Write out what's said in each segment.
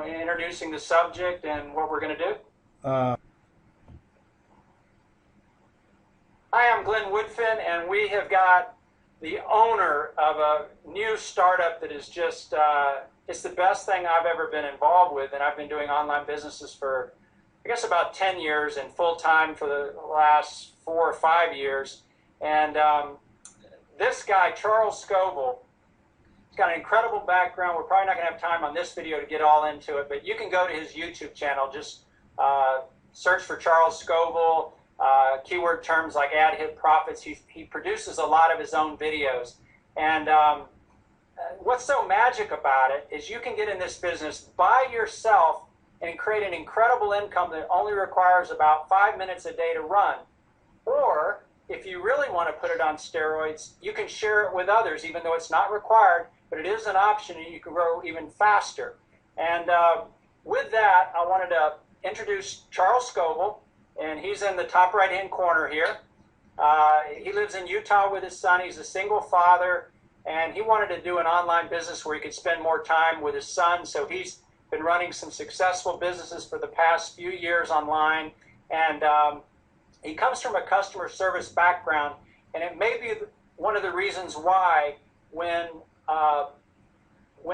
introducing the subject and what we're going to do? Uh, Hi, I'm Glenn Woodfin, and we have got the owner of a new startup that is just, it's the best thing I've ever been involved with, and I've been doing online businesses for, I guess, about 10 years and full-time for the last 4 or 5 years. And this guy, Charles Scoville, he's got an incredible background. We're probably not going to have time on this video to get all into it, but you can go to his YouTube channel. Just search for Charles Scoville, keyword terms like AddHitProfits. He produces a lot of his own videos. And what's so magic about it is you can get in this business by yourself and create an incredible income that only requires about 5 minutes a day to run. Or if you really want to put it on steroids, you can share it with others, even though it's not required, but it is an option and you can grow even faster. And with that, I wanted to introduce Charles Scoville, and he's in the top right-hand corner here. He lives in Utah with his son. He's a single father, and he wanted to do an online business where he could spend more time with his son, so he's been running some successful businesses for the past few years online, and he comes from a customer service background, and it may be one of the reasons why when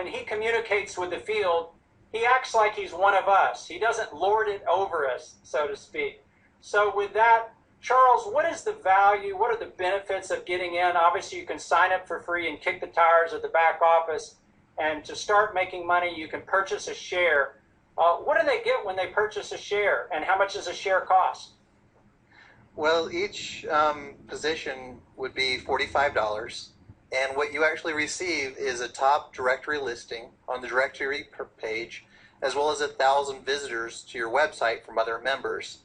he communicates with the field, he acts like he's one of us. He doesn't lord it over us, so to speak. So with that, Charles, what is the value? What are the benefits of getting in? Obviously, you can sign up for free and kick the tires at the back office. And to start making money, you can purchase a share. What do they get when they purchase a share? And how much does a share cost? Well, each position would be $45. And what you actually receive is a top directory listing on the directory page, as well as 1,000 visitors to your website from other members.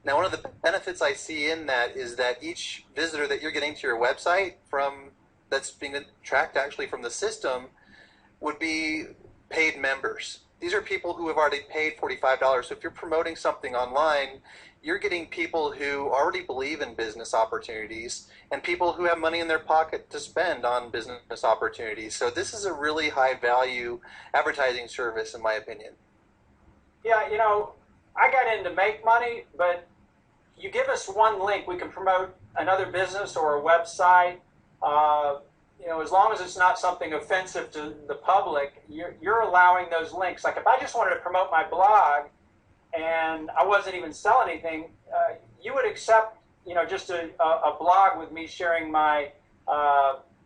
Now, one of the benefits I see in that is that each visitor that you're getting to your website that's being tracked actually from the system would be paid members. These are people who have already paid $45. So if you're promoting something online, you're getting people who already believe in business opportunities and people who have money in their pocket to spend on business opportunities. So this is a really high value advertising service, in my opinion. Yeah, I got in to make money, but you give us one link, we can promote another business or a website. As long as it's not something offensive to the public, you're allowing those links. Like if I just wanted to promote my blog and I wasn't even selling anything, you would accept, just a blog with me sharing my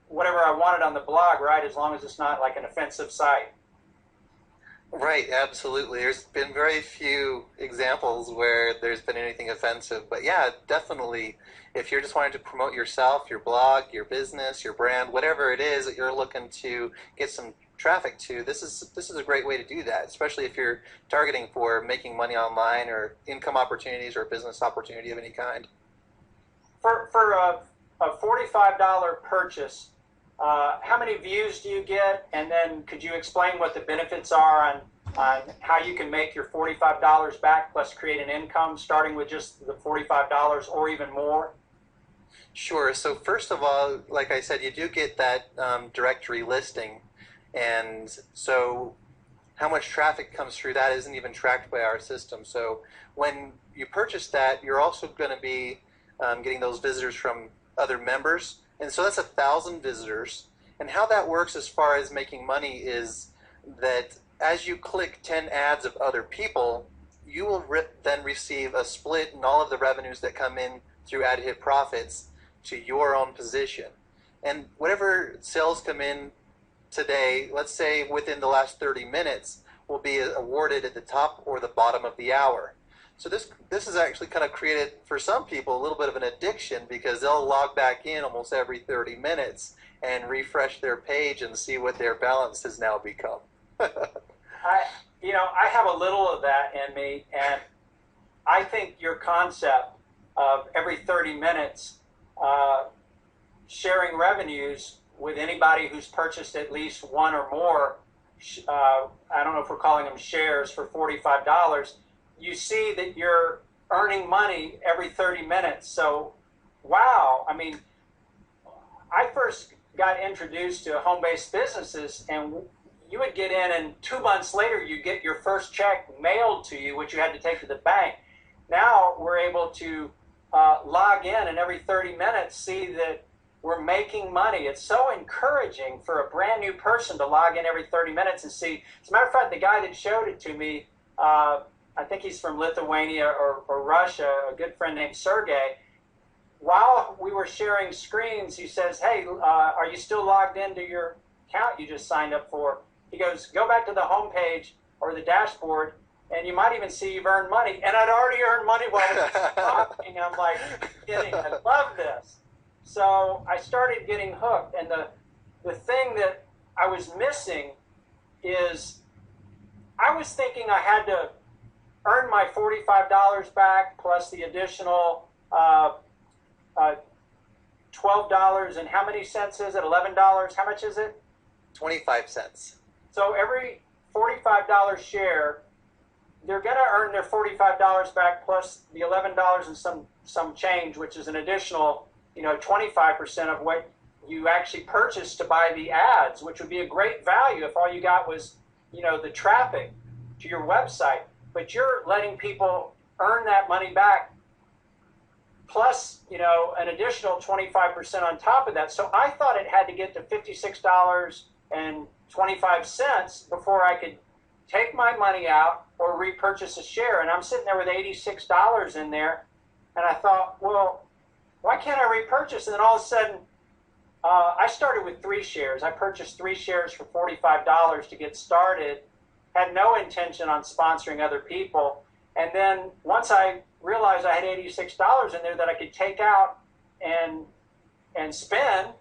whatever I wanted on the blog, right? As long as it's not like an offensive site. Right, absolutely. There's been very few examples where there's been anything offensive, but yeah, definitely. If you're just wanting to promote yourself, your blog, your business, your brand, whatever it is that you're looking to get some traffic to, this is a great way to do that, especially if you're targeting for making money online or income opportunities or a business opportunity of any kind. For a $45 purchase, how many views do you get? And then could you explain what the benefits are on how you can make your $45 back plus create an income starting with just the $45 or even more? Sure. So first of all, like I said, you do get that directory listing. And so how much traffic comes through that isn't even tracked by our system. So when you purchase that, you're also going to be getting those visitors from other members. And so that's 1,000 visitors. And how that works as far as making money is that as you click 10 ads of other people, you will then receive a split in all of the revenues that come in through AddHitProfits to your own position. And whatever sales come in today, let's say within the last 30 minutes, will be awarded at the top or the bottom of the hour. So this has actually kind of created, for some people, a little bit of an addiction because they'll log back in almost every 30 minutes and refresh their page and see what their balance has now become. I have a little of that in me, and I think your concept of every 30 minutes sharing revenues with anybody who's purchased at least one or more, I don't know if we're calling them shares for $45, you see that you're earning money every 30 minutes. So, wow, I mean, I first got introduced to home-based businesses, and you would get in, and 2 months later you get your first check mailed to you, which you had to take to the bank. Now we're able to log in and every 30 minutes see that we're making money. It's so encouraging for a brand new person to log in every 30 minutes and see. As a matter of fact, the guy that showed it to me, I think he's from Lithuania or Russia, a good friend named Sergey. While we were sharing screens, he says, hey, are you still logged into your account you just signed up for? He goes, go back to the home page or the dashboard, and you might even see you've earned money. And I'd already earned money while I was talking. I'm like, kidding, I love this. So I started getting hooked. And the thing that I was missing is I was thinking I had to earn my $45 back plus the additional $12 and how many cents is it? $11? How much is it? 25 cents. So every $45 share, they're going to earn their $45 back plus the $11 and some change, which is an additional, 25% of what you actually purchased to buy the ads, which would be a great value if all you got was, the traffic to your website. But you're letting people earn that money back plus, an additional 25% on top of that. So I thought it had to get to $56.25 before I could take my money out or repurchase a share. And I'm sitting there with $86 in there. And I thought, well, why can't I repurchase? And then all of a sudden, I started with 3 shares. I purchased 3 shares for $45 to get started. Had no intention on sponsoring other people. And then once I realized I had $86 in there that I could take out and spend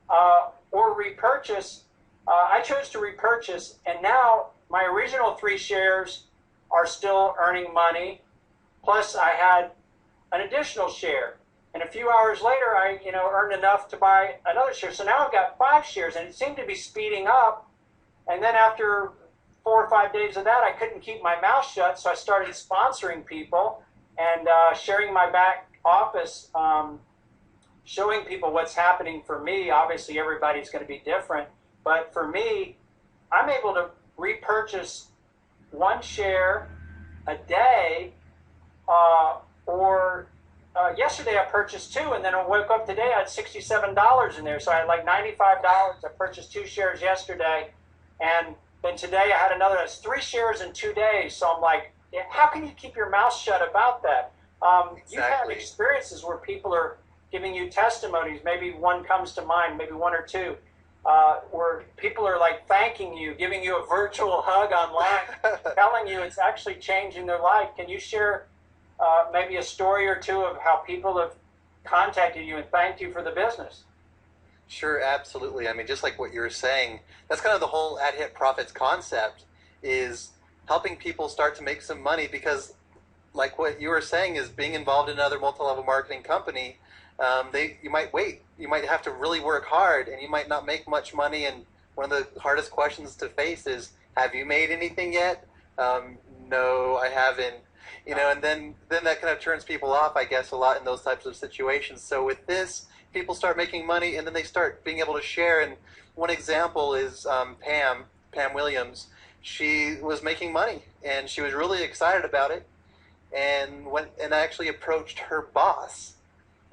or repurchase, I chose to repurchase. And now my original 3 shares are still earning money. Plus I had an additional share. And a few hours later, I earned enough to buy another share. So now I've got 5 shares, and it seemed to be speeding up. And then after 4 or 5 days of that, I couldn't keep my mouth shut, so I started sponsoring people and sharing my back office, showing people what's happening for me. Obviously, everybody's going to be different, but for me, I'm able to repurchase 1 share a day, yesterday I purchased 2, and then I woke up today, I had $67 in there, so I had like $95. I purchased 2 shares yesterday, and then today I had another. That's 3 shares in 2 days. So I'm like, how can you keep your mouth shut about that? Exactly. You've had experiences where people are giving you testimonies. Maybe one comes to mind, maybe 1 or 2, where people are like thanking you, giving you a virtual hug online, telling you it's actually changing their life. Can you share maybe a story or 2 of how people have contacted you and thanked you for the business? Sure, absolutely. I mean, just like what you were saying, that's kind of the whole AddHitProfits concept, is helping people start to make some money, because like what you were saying is being involved in another multi-level marketing company, you might wait. You might have to really work hard, and you might not make much money. And one of the hardest questions to face is, have you made anything yet? No, I haven't. And then that kind of turns people off, I guess, a lot in those types of situations. So with this, people start making money, and then they start being able to share. And one example is Pam Williams. She was making money, and she was really excited about it, and actually approached her boss,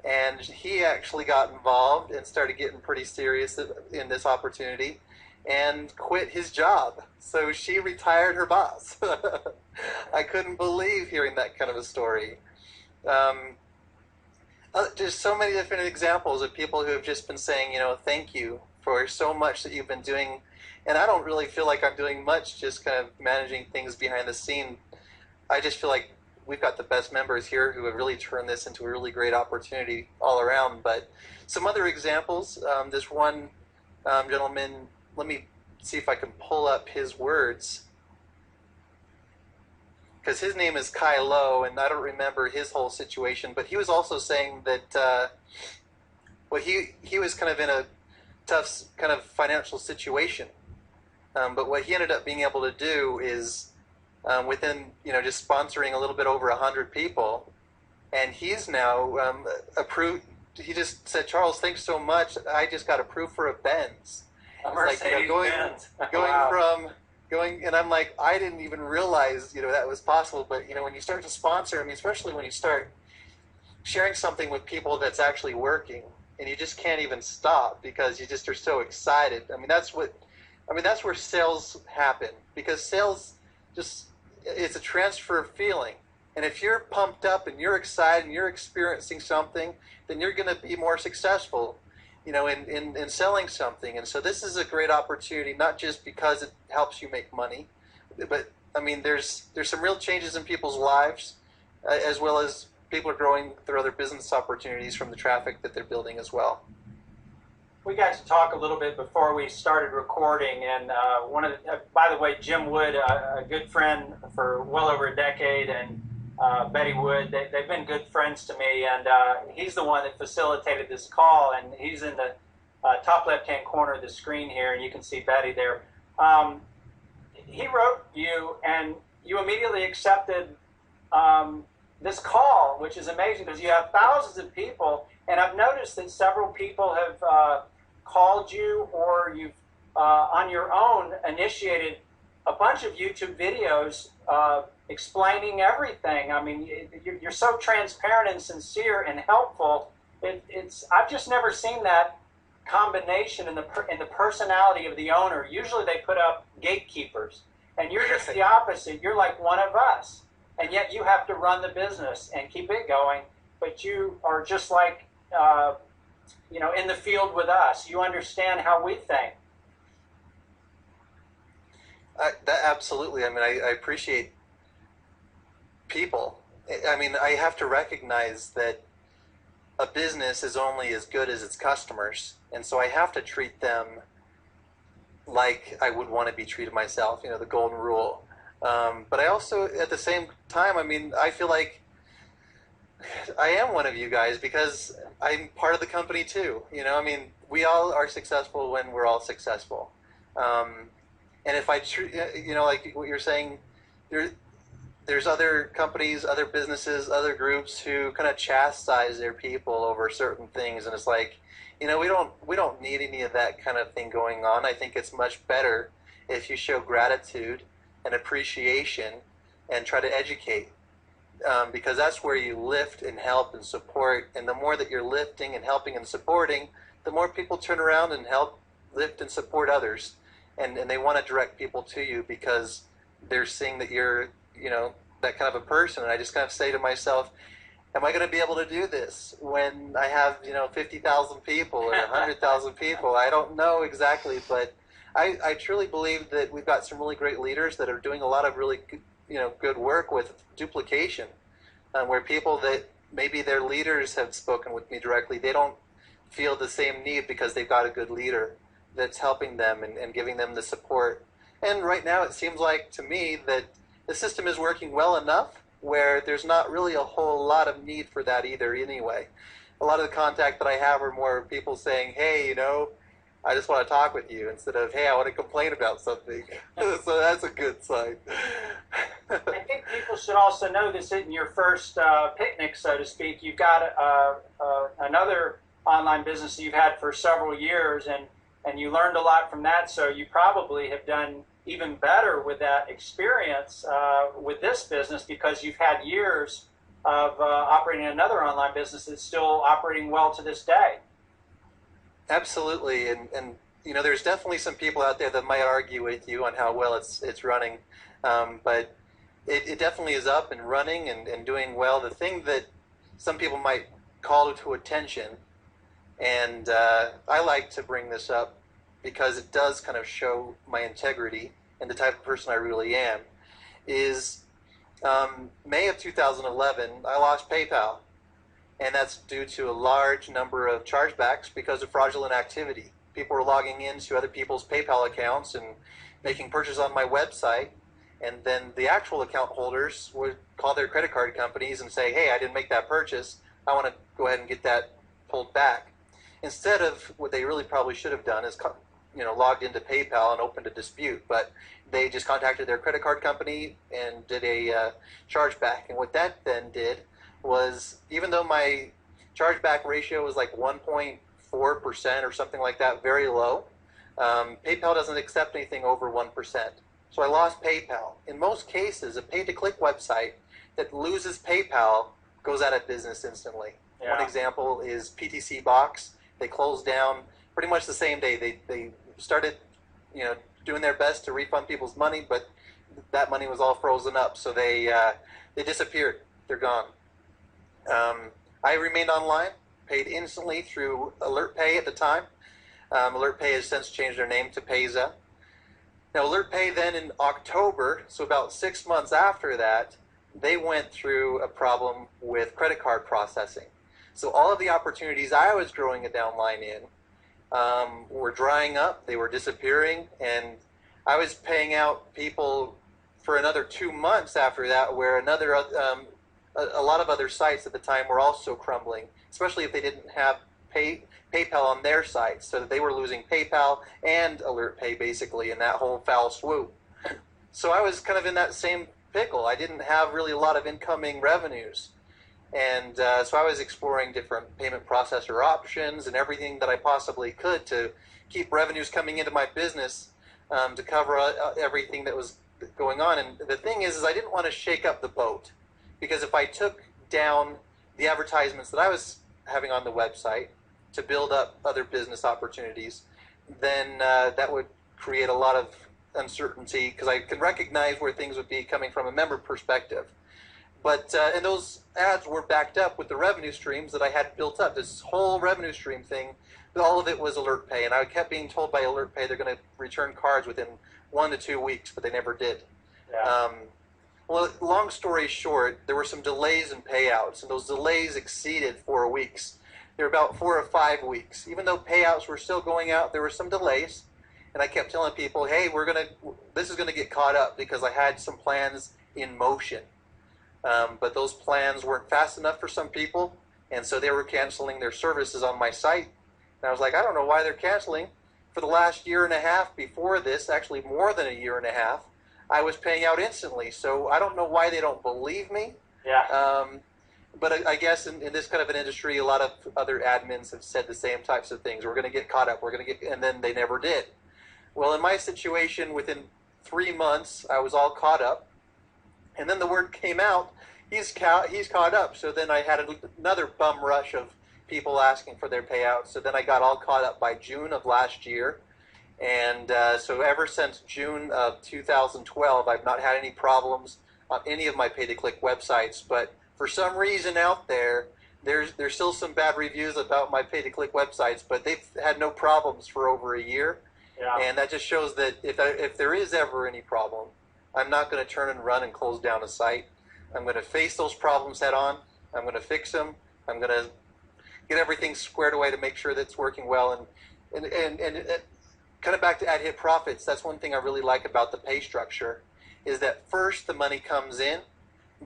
and he actually got involved and started getting pretty serious in this opportunity and quit his job. So she retired her boss. I couldn't believe hearing that kind of a story. There's so many different examples of people who have just been saying, thank you for so much that you've been doing. And I don't really feel like I'm doing much, just kind of managing things behind the scene. I just feel like we've got the best members here who have really turned this into a really great opportunity all around. But some other examples, this one gentleman, let me see if I can pull up his words, because his name is Kai Lo, and I don't remember his whole situation, but he was also saying that he was kind of in a tough kind of financial situation, but what he ended up being able to do is within just sponsoring a little bit over 100 people, and he's now approved. He just said, Charles, thanks so much, I just got approved for a Benz. A It's like, Mercedes Benz. going Wow. from going, and I'm like, I didn't even realize, that was possible. But when you start to sponsor, I mean, especially when you start sharing something with people that's actually working, and you just can't even stop because you just are so excited. I mean, that's where sales happen, because sales just, it's a transfer of feeling. And if you're pumped up and you're excited and you're experiencing something, then you're going to be more successful, in selling something. And so this is a great opportunity, not just because it helps you make money, but I mean, there's some real changes in people's lives, as well as people are growing their other business opportunities from the traffic that they're building as well. We got to talk a little bit before we started recording, and by the way, Jim Wood, a good friend for well over a decade, and Betty Wood, they've been good friends to me, and he's the one that facilitated this call, and he's in the top left-hand corner of the screen here, and you can see Betty there. He wrote you, and you immediately accepted this call, which is amazing because you have thousands of people, and I've noticed that several people have called you, or you've on your own initiated a bunch of YouTube videos explaining everything. I mean, you're so transparent and sincere and helpful. I've just never seen that combination in the personality of the owner. Usually they put up gatekeepers, and you're just the opposite. You're like one of us, and yet you have to run the business and keep it going. But you are just like in the field with us. You understand how we think. Absolutely. I mean, I appreciate people. I mean, I have to recognize that a business is only as good as its customers, and so I have to treat them like I would want to be treated myself, the golden rule. But I also, at the same time, I mean, I feel like I am one of you guys because I'm part of the company too. I mean, we all are successful when we're all successful. And if I, like what you're saying, there's other companies, other businesses, other groups who kind of chastise their people over certain things, and it's like, we don't need any of that kind of thing going on. I think it's much better if you show gratitude and appreciation and try to educate, because that's where you lift and help and support. And the more that you're lifting and helping and supporting, the more people turn around and help lift and support others. And they want to direct people to you because they're seeing that you're, that kind of a person. And I just kind of say to myself, am I going to be able to do this when I have, 50,000 people or 100,000 people? I don't know exactly, but I truly believe that we've got some really great leaders that are doing a lot of really good work with duplication, where people that maybe their leaders have spoken with me directly, they don't feel the same need because they've got a good leader that's helping them and giving them the support. And right now it seems like to me that the system is working well enough where there's not really a whole lot of need for that either anyway. A lot of the contact that I have are more people saying, hey, I just want to talk with you, instead of, hey, I want to complain about something. So that's a good sign. I think people should also know this isn't your first picnic, so to speak. You've got another online business that you've had for several years, and you learned a lot from that, so you probably have done even better with that experience with this business because you've had years of operating another online business that's still operating well to this day. Absolutely, and there's definitely some people out there that might argue with you on how well it's running, but it definitely is up and running and doing well. The thing that some people might call to attention, and I like to bring this up because it does kind of show my integrity and the type of person I really am, is May of 2011, I lost PayPal. And that's due to a large number of chargebacks because of fraudulent activity. People were logging into other people's PayPal accounts and making purchases on my website, and then the actual account holders would call their credit card companies and say, hey, I didn't make that purchase. I want to go ahead and get that pulled back. Instead of what they really probably should have done is logged into PayPal and opened a dispute, but they just contacted their credit card company and did a chargeback. And what that then did was, even though my chargeback ratio was like 1.4% or something like that, very low, PayPal doesn't accept anything over 1%. So I lost PayPal. In most cases, a pay-to-click website that loses PayPal goes out of business instantly. Yeah. One example is PTC Box. They closed down pretty much the same day. They started, doing their best to refund people's money, but that money was all frozen up, so they disappeared. They're gone. I remained online, paid instantly through AlertPay at the time. AlertPay has since changed their name to Payza. Now, AlertPay then in October, so about 6 months after that, they went through a problem with credit card processing. So all of the opportunities I was growing a downline in were drying up, they were disappearing, and I was paying out people for another 2 months after that, where a lot of other sites at the time were also crumbling, especially if they didn't have PayPal on their site, so that they were losing PayPal and AlertPay basically in that whole foul swoop. So I was kind of in that same pickle. I didn't have really a lot of incoming revenues, and so I was exploring different payment processor options and everything that I possibly could to keep revenues coming into my business to cover everything that was going on. And the thing is I didn't want to shake up the boat, because if I took down the advertisements that I was having on the website to build up other business opportunities, then that would create a lot of uncertainty, because I can recognize where things would be coming from a member perspective. But and those ads were backed up with the revenue streams that I had built up. This whole revenue stream thing, all of it was AlertPay, and I kept being told by AlertPay they're going to return cards within 1 to 2 weeks, but they never did. Yeah. Well, long story short, there were some delays in payouts, and those delays exceeded 4 weeks. They were about 4 or 5 weeks. Even though payouts were still going out, there were some delays, and I kept telling people, hey, this is gonna get caught up, because I had some plans in motion. But those plans weren't fast enough for some people, and so they were canceling their services on my site. And I was like, I don't know why they're canceling. For the last year and a half before this, actually more than a year and a half, I was paying out instantly. So I don't know why they don't believe me. Yeah. But I guess in this kind of an industry, a lot of other admins have said the same types of things. We're going to get caught up. And then they never did. Well, in my situation, within 3 months, I was all caught up. And then the word came out, he's caught up. So then I had another bum rush of people asking for their payouts. So then I got all caught up by June of last year. And so ever since June of 2012, I've not had any problems on any of my pay-to-click websites. But for some reason out there, there's still some bad reviews about my pay-to-click websites, but they've had no problems for over a year. Yeah. And that just shows that if there is ever any problem, I'm not going to turn and run and close down a site. I'm going to face those problems head on. I'm going to fix them. I'm going to get everything squared away to make sure that it's working well. And kind of back to AddHitProfits, that's one thing I really like about the pay structure, is that first the money comes in,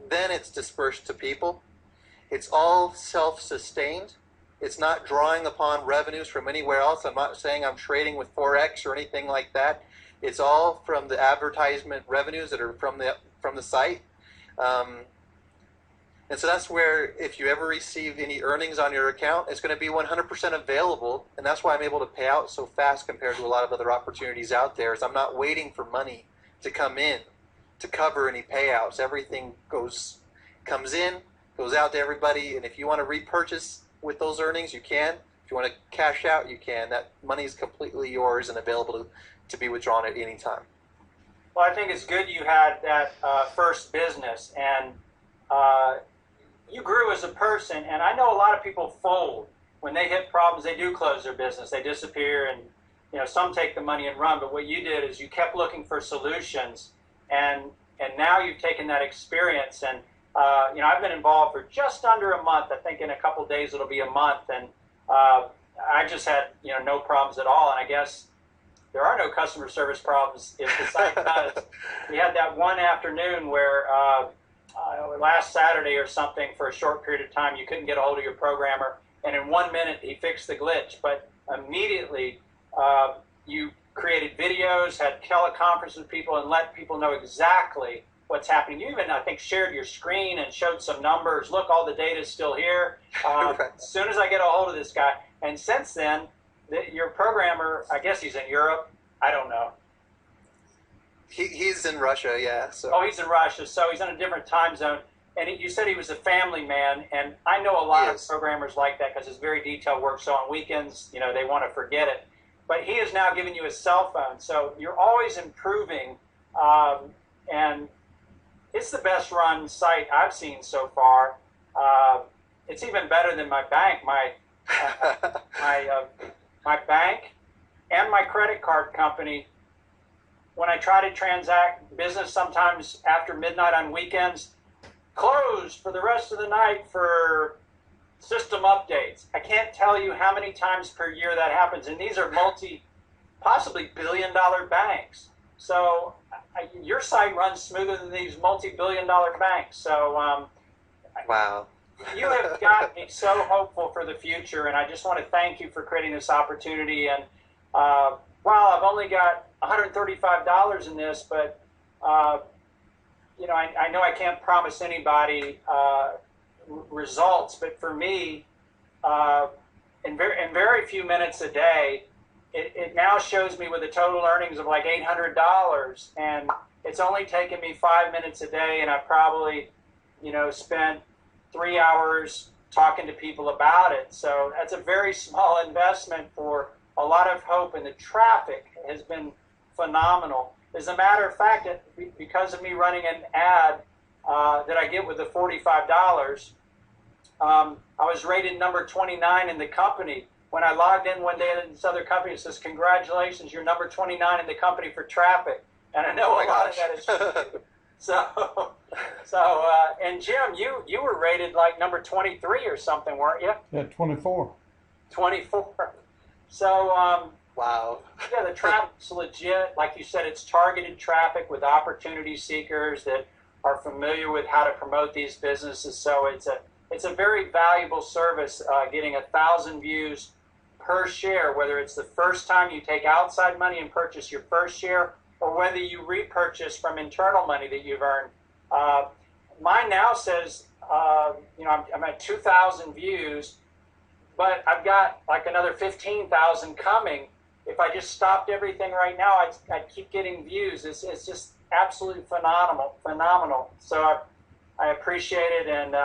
then it's dispersed to people. It's all self-sustained. It's not drawing upon revenues from anywhere else. I'm not saying I'm trading with Forex or anything like that. It's all from the advertisement revenues that are from the site. And so that's where, if you ever receive any earnings on your account, it's going to be 100% available. And that's why I'm able to pay out so fast compared to a lot of other opportunities out there, is I'm not waiting for money to come in to cover any payouts. Everything comes in, goes out to everybody. And if you want to repurchase with those earnings, you can. If you want to cash out, you can. That money is completely yours and available to be withdrawn at any time. Well, I think it's good you had that first business, and you grew as a person. And I know a lot of people fold when they hit problems. They do close their business, they disappear, and some take the money and run. But what you did is you kept looking for solutions, and now you've taken that experience. And I've been involved for just under a month. I think in a couple of days it'll be a month, and I just had no problems at all. And I guess there are no customer service problems if the site does. We had that one afternoon where last Saturday or something, for a short period of time, you couldn't get a hold of your programmer, and in 1 minute he fixed the glitch. But immediately you created videos, had teleconferences with people, and let people know exactly what's happening. You even, I think, shared your screen and showed some numbers. Look, all the data is still here. Right. As soon as I get a hold of this guy. And since then, your programmer, I guess he's in Europe. I don't know. He's in Russia, yeah. So. Oh, he's in Russia, so he's in a different time zone. And you said he was a family man, and I know a lot of programmers like that because it's very detailed work. So on weekends, you know, they want to forget it. But he is now giving you a cell phone, so you're always improving, and it's the best run site I've seen so far. It's even better than my bank. My bank and my credit card company. When I try to transact business, sometimes after midnight on weekends, closed for the rest of the night for system updates. I can't tell you how many times per year that happens, and these are possibly billion-dollar banks. So your site runs smoother than these multi-billion-dollar banks. So wow. You have got me so hopeful for the future, and I just want to thank you for creating this opportunity. And while I've only got $135 in this, but you know, I know I can't promise anybody results, but for me, in very few minutes a day, it now shows me with a total earnings of like $800, and it's only taken me 5 minutes a day, and I probably, you know, spent 3 hours talking to people about it. So that's a very small investment for a lot of hope, and the traffic has been phenomenal. As a matter of fact, because of me running an ad that I get with the $45, I was rated number 29 in the company. When I logged in one day at this other company, it says, "Congratulations, you're number 29 in the company for traffic." And I know a lot of that is true. And Jim, you were rated like number 23 or something, weren't you? Yeah, 24. 24. So, wow. Yeah, the traffic's legit. Like you said, it's targeted traffic with opportunity seekers that are familiar with how to promote these businesses. So it's a very valuable service, getting 1,000 views per share, whether it's the first time you take outside money and purchase your first share, or whether you repurchase from internal money that you've earned. Mine now says, you know, I'm at 2,000 views, but I've got like another 15,000 coming. If I just stopped everything right now, I'd keep getting views. It's just absolutely phenomenal. So I appreciate it, and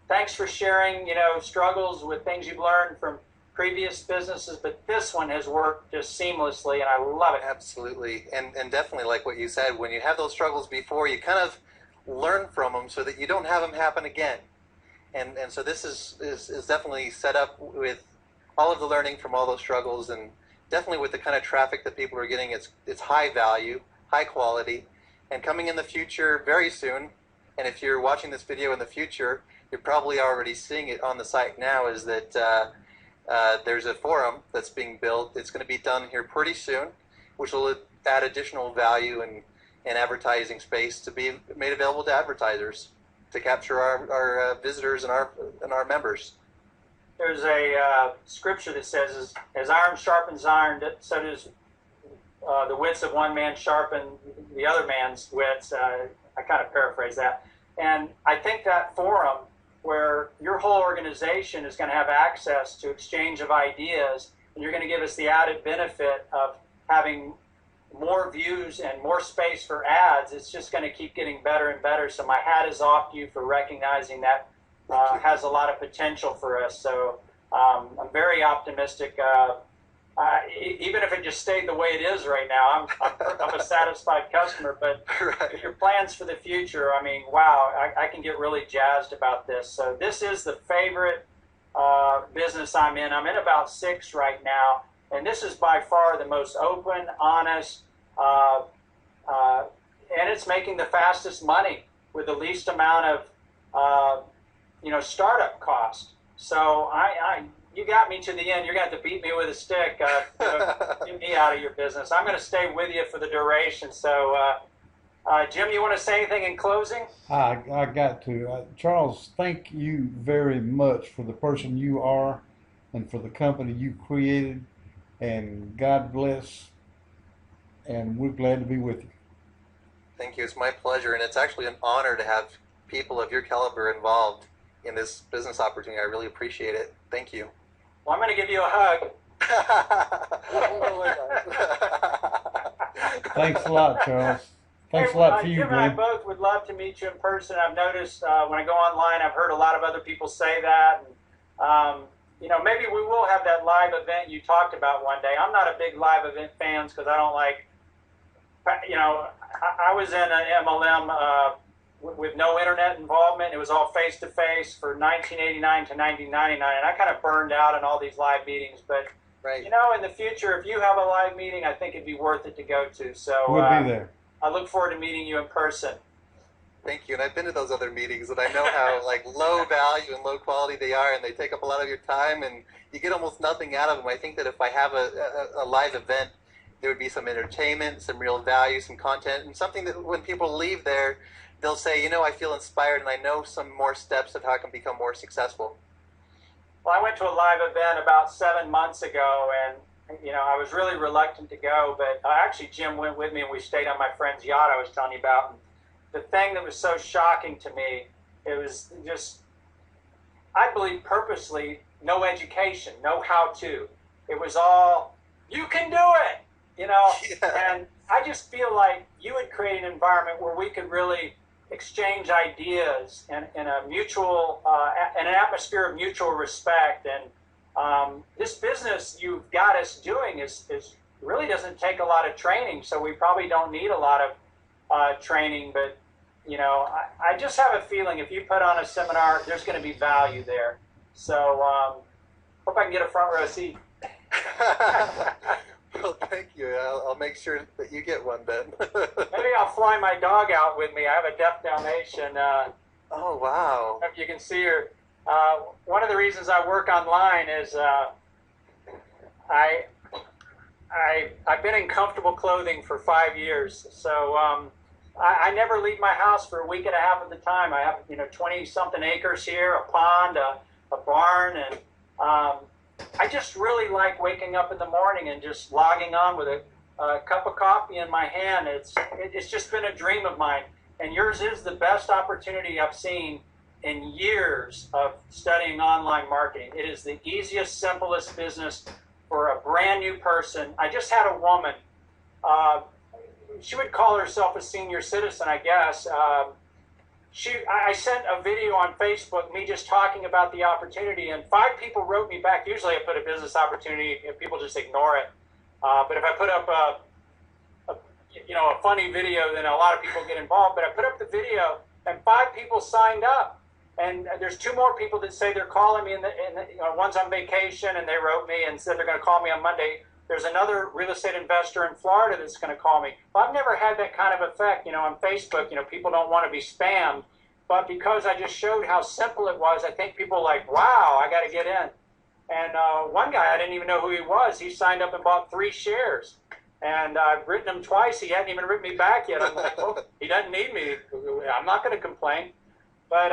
thanks for sharing, you know, struggles with things you've learned from previous businesses, but this one has worked just seamlessly, and I love it. Absolutely, and definitely like what you said, when you have those struggles before, you kind of learn from them so that you don't have them happen again. And so this is definitely set up with all of the learning from all those struggles, and definitely with the kind of traffic that people are getting. It's high value, high quality, and coming in the future very soon. And if you're watching this video in the future, you're probably already seeing it on the site now, is that there's a forum that's being built. It's going to be done here pretty soon, which will add additional value and advertising space to be made available to advertisers to capture our visitors and our members. There's a scripture that says, as iron sharpens iron, so does the wits of one man sharpen the other man's wits. I kind of paraphrase that. And I think that forum where your whole organization is going to have access to exchange of ideas, and you're going to give us the added benefit of having more views and more space for ads, it's just going to keep getting better and better. So my hat is off to you for recognizing that has a lot of potential for us. So I'm very optimistic. Even if it just stayed the way it is right now, I'm a satisfied customer. But Right. your plans for the future, I mean, wow, I can get really jazzed about this. So this is the favorite business I'm in. I'm in about 6 right now, and this is by far the most open, honest, and it's making the fastest money with the least amount of startup cost. So you got me to the end. You're going to have to beat me with a stick, get me out of your business. I'm going to stay with you for the duration. So, Jim, you want to say anything in closing? I got to. Charles, thank you very much for the person you are and for the company you created. And God bless. And we're glad to be with you. Thank you. It's my pleasure, and it's actually an honor to have people of your caliber involved in this business opportunity. I really appreciate it. Thank you. Well, I'm going to give you a hug. Thanks a lot, Charles. Thanks a Hey, lot for you, Jim and I Glenn. both would love to meet you in person. I've noticed when I go online, I've heard a lot of other people say that. And, maybe we will have that live event you talked about one day. I'm not a big live event fan because I don't like, I was in an MLM with no internet involvement. It was all face-to-face for 1989 to 1999, and I kind of burned out in all these live meetings. But, Right. in the future, if you have a live meeting, I think it'd be worth it to go to. So We'll be there. I look forward to meeting you in person. Thank you. And I've been to those other meetings, and I know how low value and low quality they are, and they take up a lot of your time, and you get almost nothing out of them. I think that if I have a live event, there would be some entertainment, some real value, some content, and something that when people leave there, they'll say, I feel inspired, and I know some more steps of how I can become more successful. Well, I went to a live event about 7 months ago, and I was really reluctant to go, but actually Jim went with me, and we stayed on my friend's yacht I was telling you about. And the thing that was so shocking to me, it was just, I believe purposely, no education, no how-to. It was all, you can do it, Yeah. and I just feel like you would create an environment where we could really exchange ideas in a mutual, in an atmosphere of mutual respect. And this business you've got us doing is really doesn't take a lot of training, so we probably don't need a lot of training. But I just have a feeling if you put on a seminar, there's going to be value there. So hope I can get a front row seat. Well, thank you. I'll make sure that you get one then. Maybe I'll fly my dog out with me. I have a deaf Dalmatian. Oh, wow. If you can see her. One of the reasons I work online is I've been in comfortable clothing for 5 years, so I never leave my house for a week and a half of the time. I have 20-something acres here, a pond, a barn, and I just really like waking up in the morning and just logging on with a cup of coffee in my hand. It's just been a dream of mine, and yours is the best opportunity I've seen in years of studying online marketing. It is the easiest, simplest business for a brand new person. I just had a woman, she would call herself a senior citizen, I guess. I sent a video on Facebook, me just talking about the opportunity, and 5 people wrote me back. Usually I put a business opportunity and people just ignore it. But if I put up a funny video, then a lot of people get involved. But I put up the video, and 5 people signed up. And there's 2 more people that say they're calling me, one's on vacation, and they wrote me and said they're going to call me on Monday. There's another real estate investor in Florida that's going to call me. Well, I've never had that kind of effect. On Facebook, people don't want to be spammed. But because I just showed how simple it was, I think people are like, wow, I got to get in. And one guy, I didn't even know who he was. He signed up and bought 3 shares. And I've written him twice. He hadn't even written me back yet. I'm like, oh, he doesn't need me. I'm not going to complain. But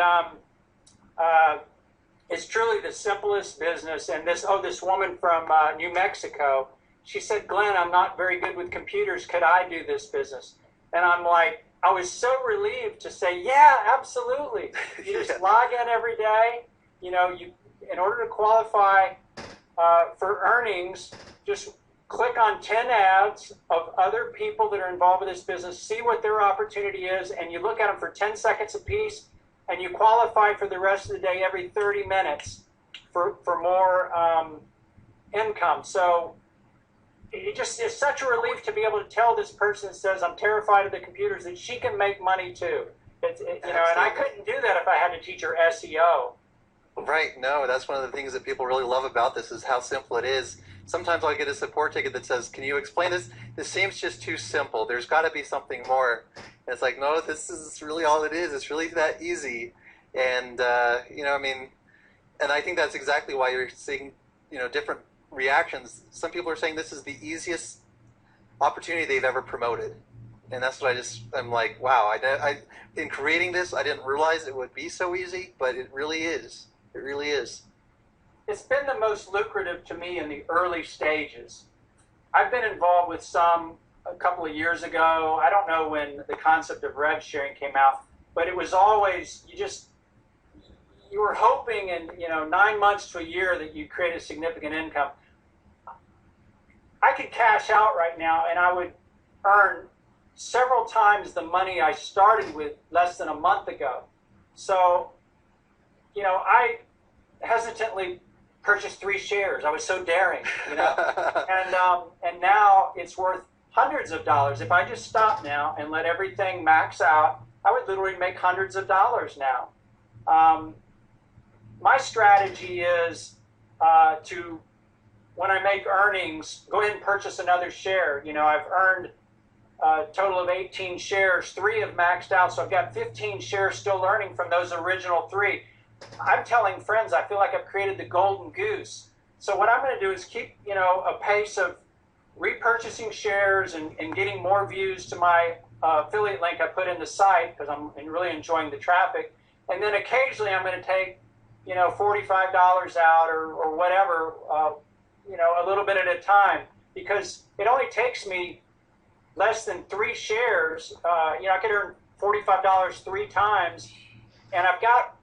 it's truly the simplest business. And this woman from New Mexico, she said, Glenn, I'm not very good with computers. Could I do this business? And I'm like, I was so relieved to say, yeah, absolutely. You just log in every day. In order to qualify for earnings, just click on 10 ads of other people that are involved with this business, see what their opportunity is, and you look at them for 10 seconds apiece, and you qualify for the rest of the day every 30 minutes for more income. So it just is such a relief to be able to tell this person that says, I'm terrified of the computers, that she can make money too. And I couldn't do that if I had to teach her SEO. Right. No, that's one of the things that people really love about this is how simple it is. Sometimes I'll get a support ticket that says, can you explain this? This seems just too simple. There's got to be something more. And it's like, no, this is really all it is. It's really that easy. And, and I think that's exactly why you're seeing, different reactions. Some people are saying this is the easiest opportunity they've ever promoted. And that's what I'm like, wow, in creating this, I didn't realize it would be so easy, but it really is. It really is. It's been the most lucrative to me in the early stages. I've been involved with some a couple of years ago. I don't know when the concept of rev sharing came out, but it was always, you were hoping in 9 months to a year that you'd create a significant income. I could cash out right now and I would earn several times the money I started with less than a month ago. So, I hesitantly purchased 3 shares. I was so daring, and now it's worth hundreds of dollars. If I just stop now and let everything max out, I would literally make hundreds of dollars now. My strategy is to, when I make earnings, go ahead and purchase another share. I've earned a total of 18 shares. 3 have maxed out, so I've got 15 shares still earning from those original 3. I'm telling friends I feel like I've created the golden goose. So what I'm going to do is keep, a pace of repurchasing shares and getting more views to my affiliate link I put in the site, because I'm really enjoying the traffic. And then occasionally I'm going to take, $45 out or whatever, a little bit at a time, because it only takes me less than 3 shares. I could earn $45 3 times, and I've got